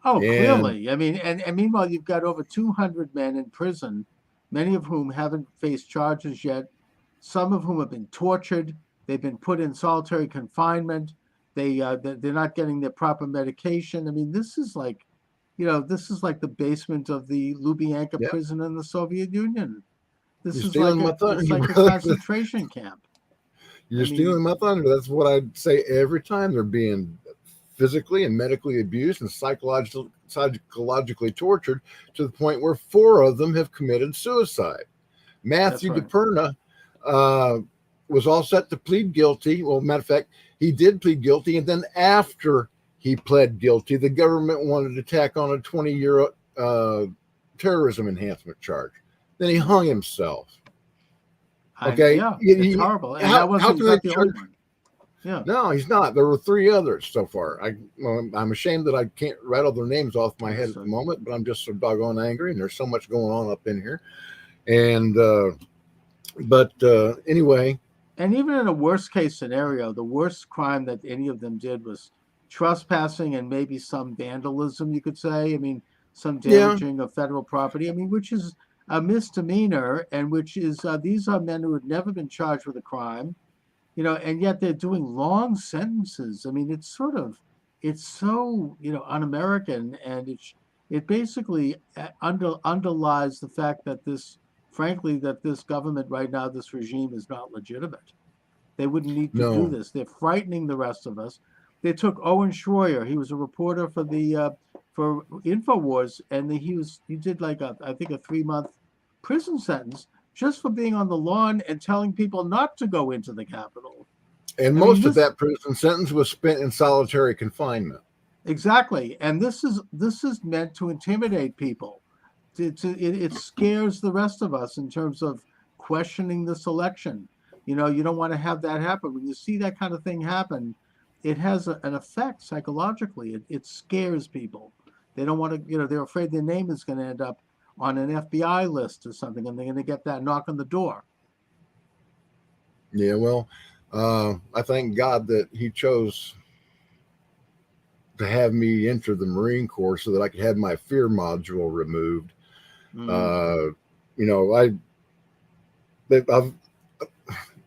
Oh, clearly. I mean, and meanwhile, you've got over 200 men in prison, many of whom haven't faced charges yet, some of whom have been tortured. They've been put in solitary confinement. They're not getting their proper medication. I mean, this is like, this is like the basement of the Lubyanka prison in the Soviet Union. This is like a concentration camp. You're stealing my thunder. That's what I say every time. They're being physically and medically abused and psychologically tortured to the point where 4 of them have committed suicide. Matthew DePerna was all set to plead guilty. Well, matter of fact, he did plead guilty, and then after he pled guilty, the government wanted to tack on a 20-year terrorism enhancement charge. Then he hung himself. Okay, it's horrible. And that wasn't the only one. Yeah. No, he's not. There were 3 others so far. I'm ashamed that I can't rattle their names off my head at the moment, but I'm just so doggone angry, and there's so much going on up in here. And anyway. And even in a worst case scenario, the worst crime that any of them did was trespassing and maybe some vandalism, you could say. I mean, some damaging of federal property. I mean, which is a misdemeanor, and which is these are men who had never been charged with a crime. And yet they're doing long sentences. I mean, it's so, un-American, and it basically underlies the fact that this government right now, this regime is not legitimate. They wouldn't need to do this. They're frightening the rest of us. They took Owen Schroyer. He was a reporter for for InfoWars, and he did like I think a 3-month prison sentence just for being on the lawn and telling people not to go into the Capitol. And most of that prison sentence was spent in solitary confinement. Exactly. And this is meant to intimidate people. It scares the rest of us in terms of questioning this election. You don't want to have that happen. When you see that kind of thing happen, it has an effect psychologically. It scares people. They don't want to, they're afraid their name is going to end up on an FBI list or something, and they're going to get that knock on the door. Yeah, well, I thank God that He chose to have me enter the Marine Corps so that I could have my fear module removed. Mm. I've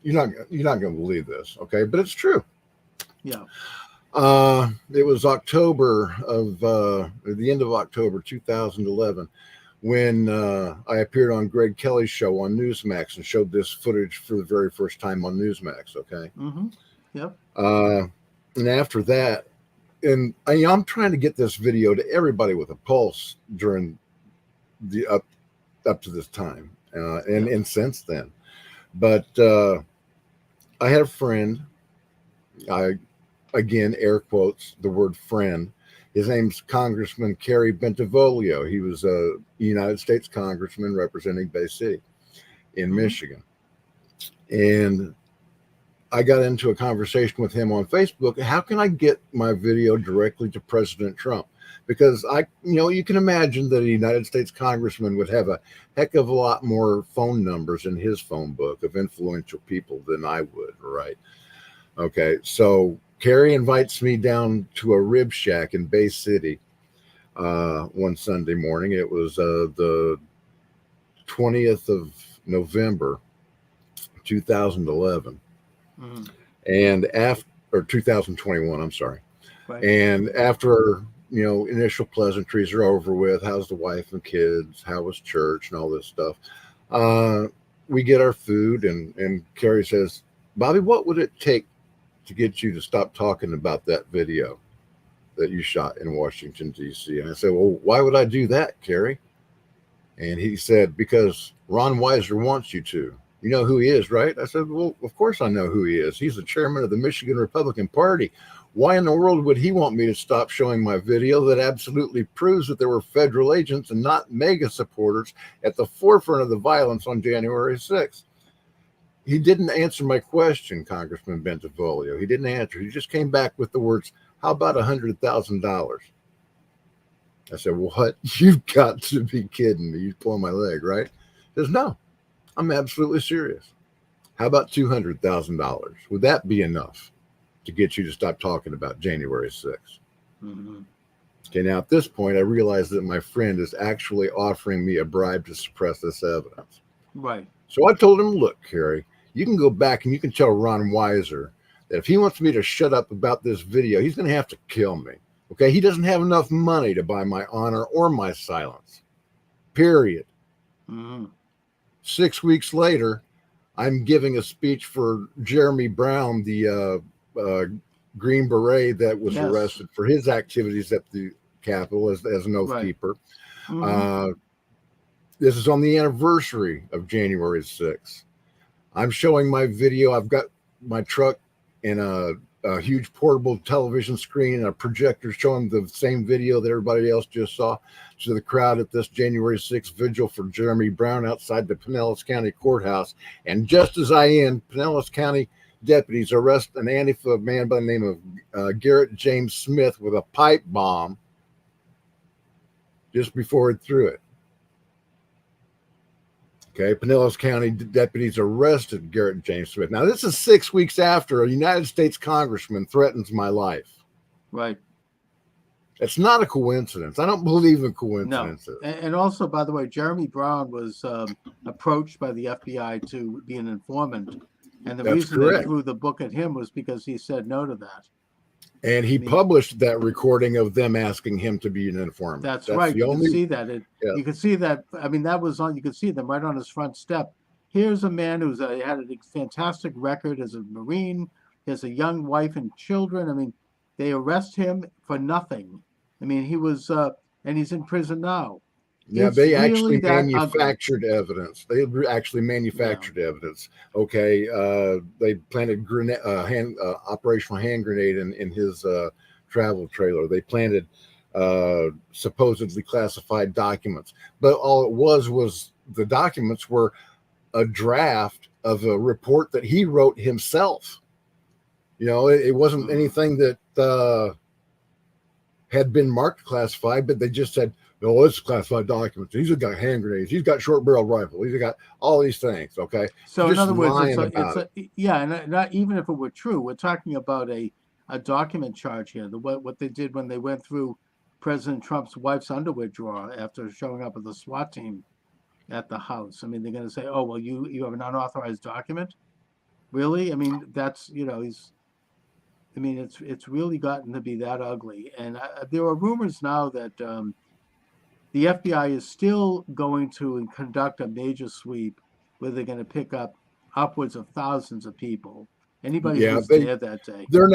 you're not going to believe this, okay? But it's true. Yeah. It was October of the end of October 2011 when I appeared on Greg Kelly's show on Newsmax and showed this footage for the very first time on Newsmax. Okay. Mm-hmm. Yep. And after that, and I'm trying to get this video to everybody with a pulse during the up to this time, and since then. But I had a friend. Again, air quotes the word friend. His name's Congressman Kerry Bentivolio. He was a United States congressman representing Bay City in Michigan. And I got into a conversation with him on Facebook. How can I get my video directly to President Trump? Because you can imagine that a United States congressman would have a heck of a lot more phone numbers in his phone book of influential people than I would, right? Okay, so Kerry invites me down to a rib shack in Bay City one Sunday morning. It was the 20th of November, 2011. Mm-hmm. And or 2021, I'm sorry. Right. And after, initial pleasantries are over with, how's the wife and kids, how was church and all this stuff, we get our food and Kerry says, Bobby, what would it take to get you to stop talking about that video that you shot in Washington, D.C.? And I said, well, why would I do that, Kerry? And he said, because Ron Weiser wants you to. You know who he is, right? I said, well, of course I know who he is. He's the chairman of the Michigan Republican Party. Why in the world would he want me to stop showing my video that absolutely proves that there were federal agents and not MAGA supporters at the forefront of the violence on January 6th? He didn't answer my question, Congressman Bentivolio. He didn't answer. He just came back with the words, how about $100,000? I said, what? You've got to be kidding me. You're pulling my leg, right? He says, no, I'm absolutely serious. How about $200,000? Would that be enough to get you to stop talking about January 6th? Mm-hmm. Okay, now at this point, I realize that my friend is actually offering me a bribe to suppress this evidence. Right. So I told him, look, Kerry, you can go back and you can tell Ron Weiser that if he wants me to shut up about this video, he's going to have to kill me. Okay, he doesn't have enough money to buy my honor or my silence. Period. Mm-hmm. 6 weeks later, I'm giving a speech for Jeremy Brown, the Green Beret that was arrested for his activities at the Capitol as an oath keeper. Mm-hmm. This is on the anniversary of January 6th. I'm showing my video. I've got my truck and a huge portable television screen and a projector showing the same video that everybody else just saw to the crowd at this January 6th vigil for Jeremy Brown outside the Pinellas County Courthouse. And just as I end, Pinellas County deputies arrest an Antifa man by the name of Garrett James Smith with a pipe bomb just before he threw it. Okay, Pinellas County deputies arrested Garrett James Smith. Now, this is 6 weeks after a United States congressman threatens my life. Right. It's not a coincidence. I don't believe in coincidences. No. And also, by the way, Jeremy Brown was approached by the FBI to be an informant. And the reason they threw the book at him was because he said no to that. And he published that recording of them asking him to be an informant. That's right. You can see that. You can see that. I mean, that was on. You could see them right on his front step. Here's a man who's had a fantastic record as a Marine. He has a young wife and children. I mean, they arrest him for nothing. I mean, he was, and he's in prison now. Yeah, they actually manufactured evidence. They actually manufactured evidence. Okay, they planted operational hand grenade in his travel trailer. They planted supposedly classified documents, but all it was the documents were a draft of a report that he wrote himself. You know, it wasn't anything that had been marked classified, but they just said, "No, it's classified documents. He's got hand grenades. He's got short barrel rifle. He's got all these things." Okay, So in just other words, lying about it. yeah, and not even if it were true, we're talking about a document charge here. What they did when they went through President Trump's wife's underwear drawer after showing up with the SWAT team at the house. I mean, they're going to say, "Oh, well, you have an unauthorized document." Really? I mean, that's he's. I mean, it's really gotten to be that ugly. And there are rumors now that the FBI is still going to conduct a major sweep where they're going to pick up upwards of thousands of people. Anybody Yeah, who's there that day. they're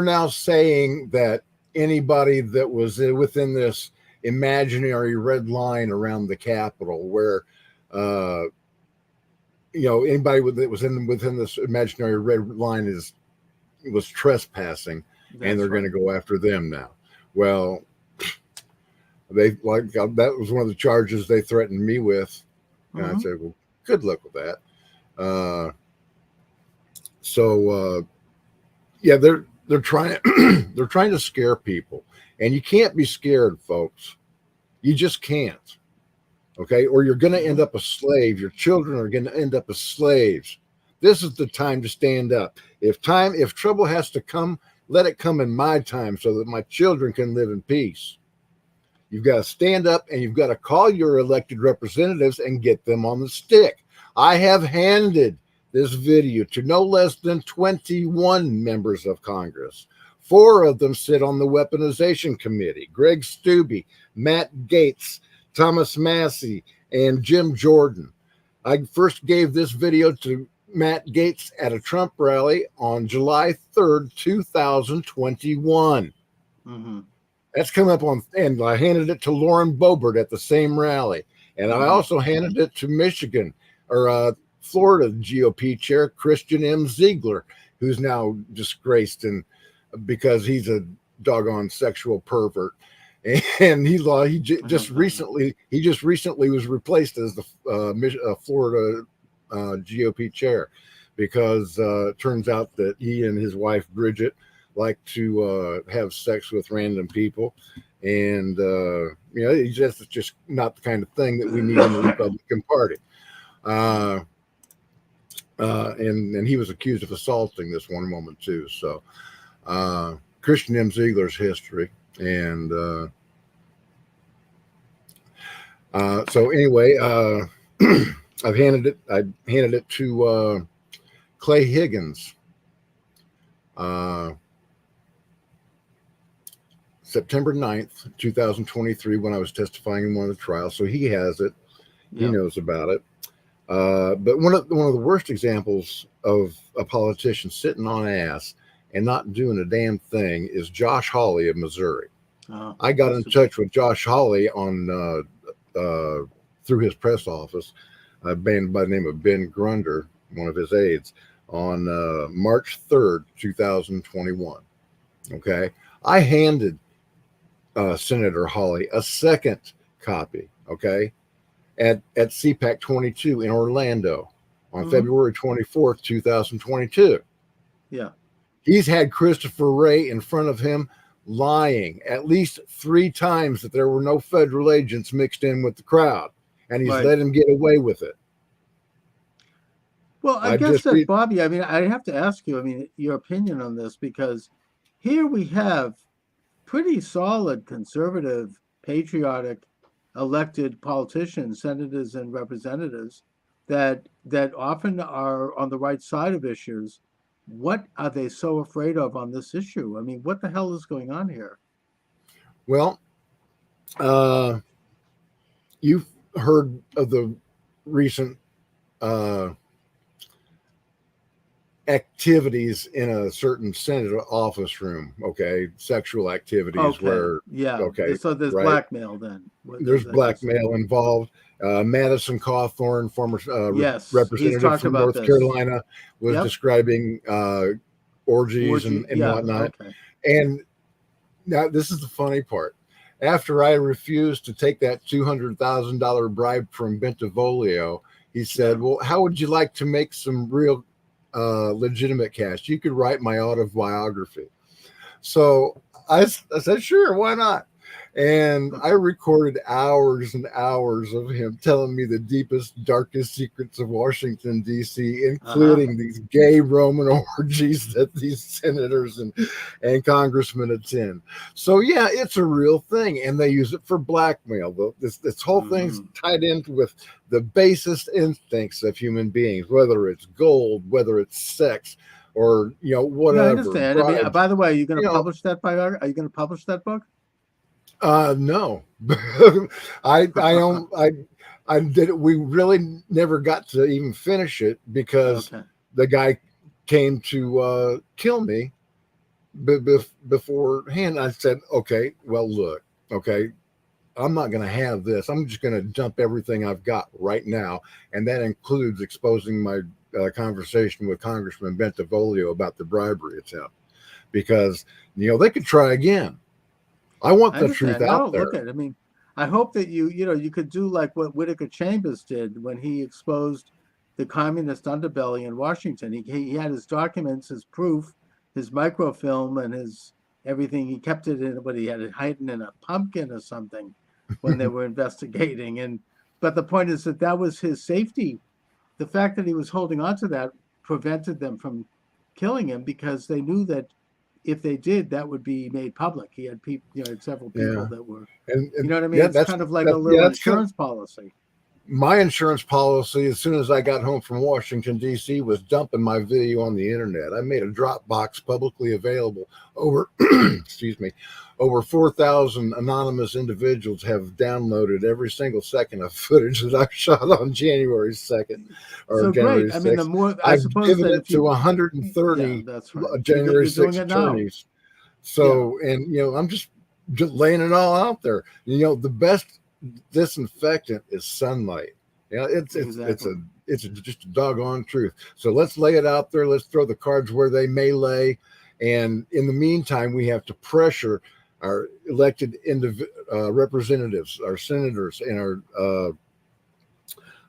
now saying that anybody that was within this imaginary red line around the Capitol, where anybody that was within this imaginary red line was trespassing, That's and they're going right. to go after them now. Well, that was one of the charges they threatened me with, and I Mhm. said, "Well, good luck with that." So yeah, they're trying they're trying to scare people, and you can't be scared, folks. You just can't. Okay, or you're going to end Mhm. up a slave. Your children are going to end up as slaves. This is the time to stand up. If trouble has to come, let it come in my time so that my children can live in peace. You've got to stand up, and you've got to call your elected representatives and get them on the stick. I have handed this video to no less than 21 members of Congress. 4 of them sit on the Weaponization Committee: Greg Steube, Matt Gaetz, Thomas Massey, and Jim Jordan. I first gave this video to Matt Gaetz at a Trump rally on July 3rd, 2021. Mhm. That's come up on, and I handed it to Lauren Boebert at the same rally. And I Mhm. also handed it to Michigan or Florida GOP chair Christian M. Ziegler, who's now disgraced because he's a doggone sexual pervert. And he just recently was replaced as the Florida GOP chair, because it turns out that he and his wife Bridget like to have sex with random people, and it's just not the kind of thing that we need in the Republican Party. And he was accused of assaulting this one woman too. So Christian M. Ziegler's history, and so anyway, I handed it to Clay Higgins. September 9th, 2023, when I was testifying in one of the trials. So he has it. He Yep. knows about it. But one of the worst examples of a politician sitting on ass and not doing a damn thing is Josh Hawley of Missouri. I got in touch with Josh Hawley on through his press office, a man by the name of Ben Grunder, one of his aides, on March 3rd, 2021. Okay. I handed Senator Hawley a second copy, okay, at CPAC 22 in Orlando on February 24th, 2022. Yeah. He's had Christopher Wray in front of him lying at least 3 times that there were no federal agents mixed in with the crowd, and he's let him get away with it. Well, I guess that, Bobby, I mean, I have to ask you, I mean, your opinion on this, because here we have pretty solid conservative, patriotic elected politicians, senators and representatives that often are on the right side of issues. What are they so afraid of on this issue? I mean, what the hell is going on here? Well, you've heard of the recent activities in a certain Senate office room, okay? Sexual activities where, so there's right? blackmail then. There's blackmail involved. Madison Cawthorn, former Yes, he's representative talked from about North this. Carolina, was Yep. describing orgies and whatnot. Okay. And now this is the funny part. After I refused to take that $200,000 bribe from Bentivolio, he said, "Well, how would you like to make some real legitimate cash? You could write my autobiography." So I said, sure, why not? And I recorded hours and hours of him telling me the deepest, darkest secrets of Washington, D.C., Uh-huh. including these gay Roman orgies that these senators and congressmen attend. So, yeah, it's a real thing. And they use it for blackmail. This whole thing's Hmm. tied into with the basest instincts of human beings, whether it's gold, whether it's sex, or, Yeah, I whatever, understand. I mean, bribes. by the way, are you going You to know, publish that biography? Are you going to publish that book? No, I don't I did it. We really never got to even finish it because Okay. the guy came to kill me beforehand. I said, okay, well, look, okay, I'm not going to have this. I'm just going to dump everything I've got right now, and that includes exposing my conversation with Congressman Bentivolio about the bribery attempt because they could try again. I want I the truth understand. out No, look there. at. I mean, I hope that you could do like what Whittaker Chambers did when he exposed the communist underbelly in Washington. He had his documents, his proof, his microfilm, and his everything. He kept it in what he had it hiding in a pumpkin or something when they were investigating. And but the point is that that was his safety. The fact that he was holding on to that prevented them from killing him because they knew that if they did, that would be made public. He had people, had several people Yeah, that were, you and know what I mean? yeah, It's kind of like a little that's kind of insurance policy. my insurance policy. As soon as I got home from Washington D.C., was dumping my video on the internet. I made a Dropbox publicly available. Over, excuse me, over 4,000 anonymous individuals have downloaded every single second of footage that I shot on January 2nd or So great. January I mean, the 6th. more I I've suppose given that it if to you, yeah, 130 that's right. January You're doing 6th it now. attorneys. Yeah, So, and I'm just laying it all out there. The best disinfectant is sunlight. exactly. Just a doggone truth. So let's lay it out there. Let's throw the cards where they may lay. And in the meantime, we have to pressure our elected representatives, our senators, and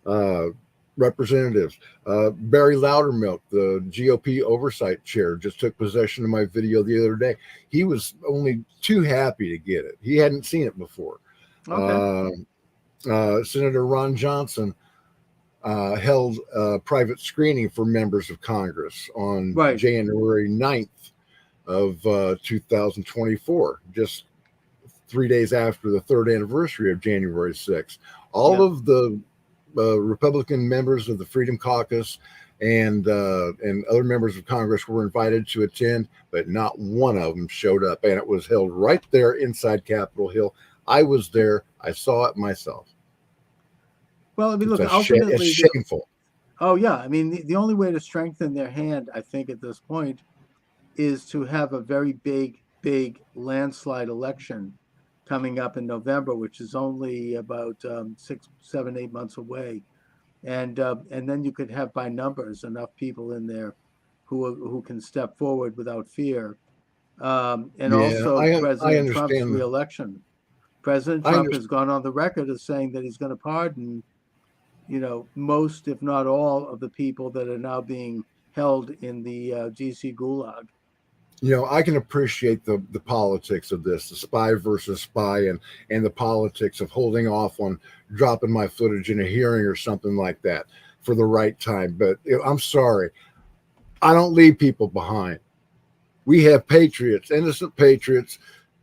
our representatives. Barry Loudermilk, the GOP oversight chair, just took possession of my video the other day. He was only too happy to get it. He hadn't seen it before. Okay. Uh, Senator Ron Johnson held a private screening for members of Congress on Right. January 9th of 2024, just 3 days after the third anniversary of January 6th. All Yep. of the Republican members of the Freedom Caucus and other members of Congress were invited to attend, but not one of them showed up, and it was held right there inside Capitol Hill. I was there. I saw it myself. Well, I mean, look, It's ultimately, shameful. oh yeah, I mean, the only way to strengthen their hand, I think, at this point, is to have a very big landslide election coming up in November, which is only about 6, 7, 8 months away, and then you could have by numbers enough people in there who can step forward without fear, and Yeah, also I President Trump's understand. reelection. President I Trump has understand. gone on the record as saying that he's going to pardon, most, if not all, of the people that are now being held in the DC Gulag. I can appreciate the politics of this, the spy versus spy, and the politics of holding off on dropping my footage in a hearing or something like that for the right time. But I'm sorry, I don't leave people behind. We have patriots, innocent patriots,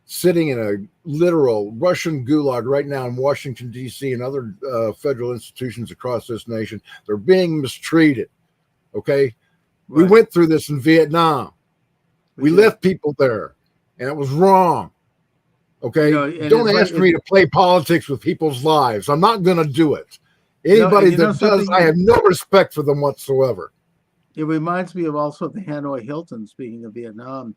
sitting in a literal Russian gulag right now in Washington, D.C., and other federal institutions across this nation. They're being mistreated. Okay. We Right. went through this in Vietnam. We We did. left people there, and it was wrong. Okay. And Don't it's very, ask me to play politics with people's lives. I'm not going to do it. and Anybody you know that does, something, I have no respect for them whatsoever. it reminds me of also the Hanoi Hilton, speaking of Vietnam,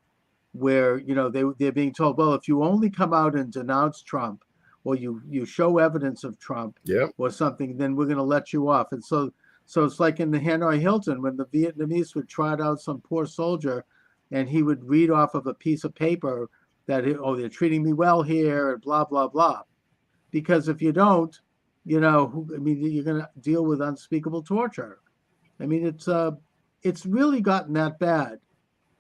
where, they're being told, well, if you only come out and denounce Trump, or you show evidence of Trump Yep. or something, then we're going to let you off. And so it's like in the Hanoi Hilton when the Vietnamese would trot out some poor soldier, and he would read off of a piece of paper that, oh, they're treating me well here, and blah blah blah. Because if you don't, I mean, you're going to deal with unspeakable torture. I mean, it's really gotten that bad.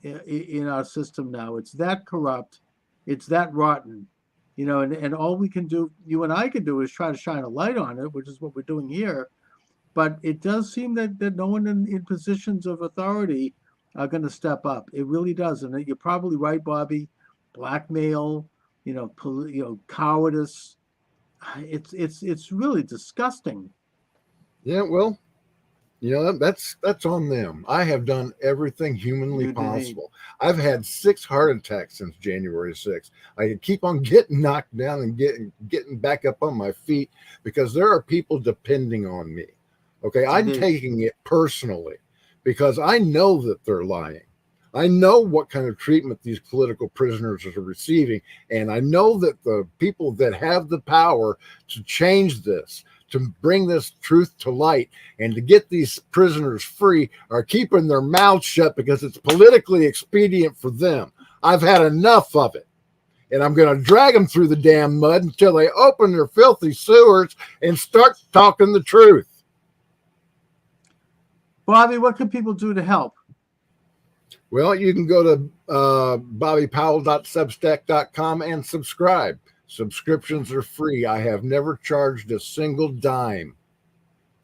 in our system now. It's that corrupt. It's that rotten. And all we can do, you and I can do, is try to shine a light on it, which is what we're doing here. But it does seem that no one in positions of authority are going to step up. It really does. And you're probably right, Bobby. Blackmail, cowardice. It's really disgusting. Yeah, well, that's on them. I have done everything humanly You did. possible. I've had 6 heart attacks since January 6th. I keep on getting knocked down and getting back up on my feet because there are people depending on me. Okay, I'm Indeed. taking it personally because I know that they're lying. I know what kind of treatment these political prisoners are receiving, and I know that the people that have the power to change this, to bring this truth to light, and to get these prisoners free are keeping their mouths shut because it's politically expedient for them. I've had enough of it, and I'm going to drag them through the damn mud until they open their filthy sewers and start talking the truth. Bobby, what can people do to help? Well, you can go to bobbypowell.substack.com and subscribe. Subscriptions are free. I have never charged a single dime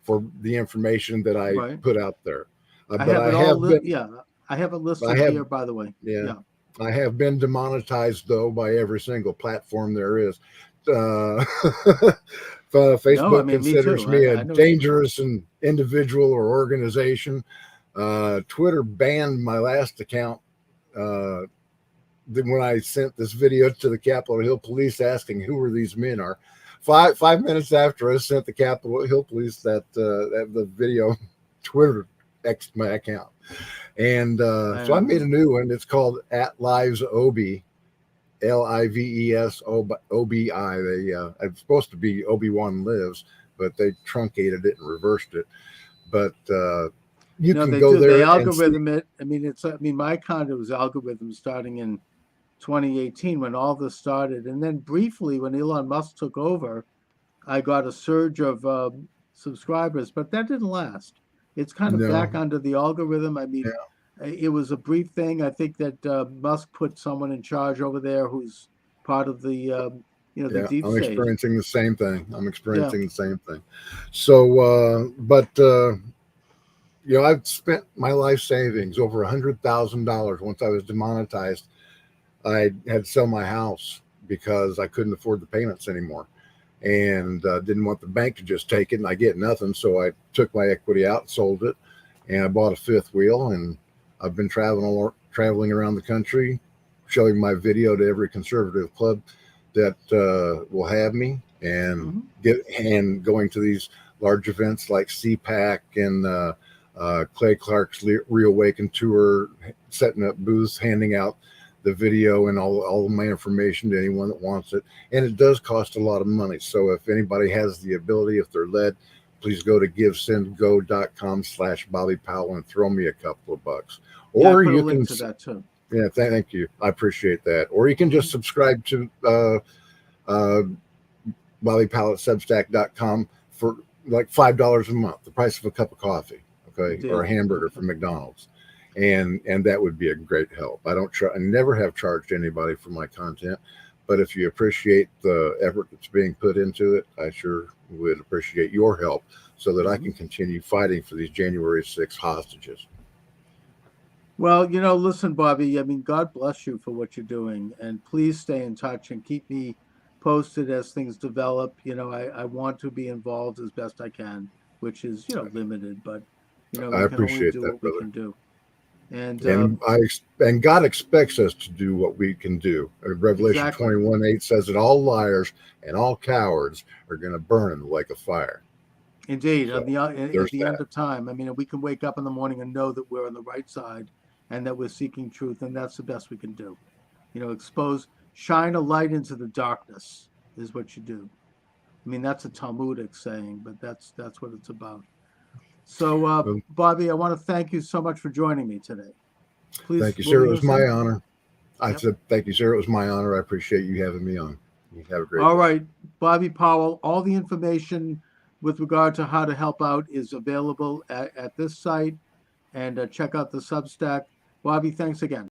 for the information that I put out there. I have it listed here, by the way. Yeah. I have been demonetized, though, by every single platform there is. Facebook considers me a dangerous individual or organization. Twitter banned my last account when I sent this video to the Capitol Hill Police asking who these men are. 5 minutes after I sent the Capitol Hill Police the video, Twitter X'd my account. And so I made a new one. It's called @LivesObi, LIVES OBI. It's supposed to be Obi-Wan Lives, but they truncated it and reversed it. But you can go there. They algorithm it. My account was algorithm starting in 2018 when all this started, and then briefly when Elon Musk took over, I got a surge of subscribers, but that didn't last. It's kind of back under the algorithm. It was a brief thing. I think that Musk put someone in charge over there who's part of the the deep state. I'm experiencing the same thing. So, I've spent my life savings over $100,000. Once I was demonetized, I had to sell my house because I couldn't afford the payments anymore, and didn't want the bank to just take it and I get nothing. So I took my equity out, sold it, and I bought a fifth wheel. And I've been traveling around the country, showing my video to every conservative club that will have me, and going to these large events like CPAC and Clay Clark's Reawaken Tour, setting up booths, handing out the video and all of my information to anyone that wants it. And it does cost a lot of money. So if anybody has the ability, if they're led, please go to givesendgo.com/Bobby Powell and throw me a couple of bucks. Or you can link to that too. Yeah, thank you. I appreciate that. Or you can just subscribe to Bobby Powell at Substack.com for like $5 a month, the price of a cup of coffee. Okay, or a hamburger from McDonald's, and that would be a great help. I never have charged anybody for my content, but if you appreciate the effort that's being put into it, I sure would appreciate your help so that I can continue fighting for these January 6th hostages. Well, listen, Bobby, God bless you for what you're doing, and please stay in touch and keep me posted as things develop. I want to be involved as best I can, which is, limited, but I appreciate that, brother. We can do. And God expects us to do what we can do. Revelation 21:8 says that all liars and all cowards are going to burn in the lake of fire. Indeed. So, at the end of time, we can wake up in the morning and know that we're on the right side and that we're seeking truth, and that's the best we can do. Shine a light into the darkness is what you do. That's a Talmudic saying, but that's what it's about. So, Bobby, I want to thank you so much for joining me today. Please. Thank you, sir. It was my honor. I said, thank you, sir. It was my honor. I appreciate you having me on. You have a great day. All right, Bobby Powell, all the information with regard to how to help out is available at this site, and check out the Substack. Bobby, thanks again.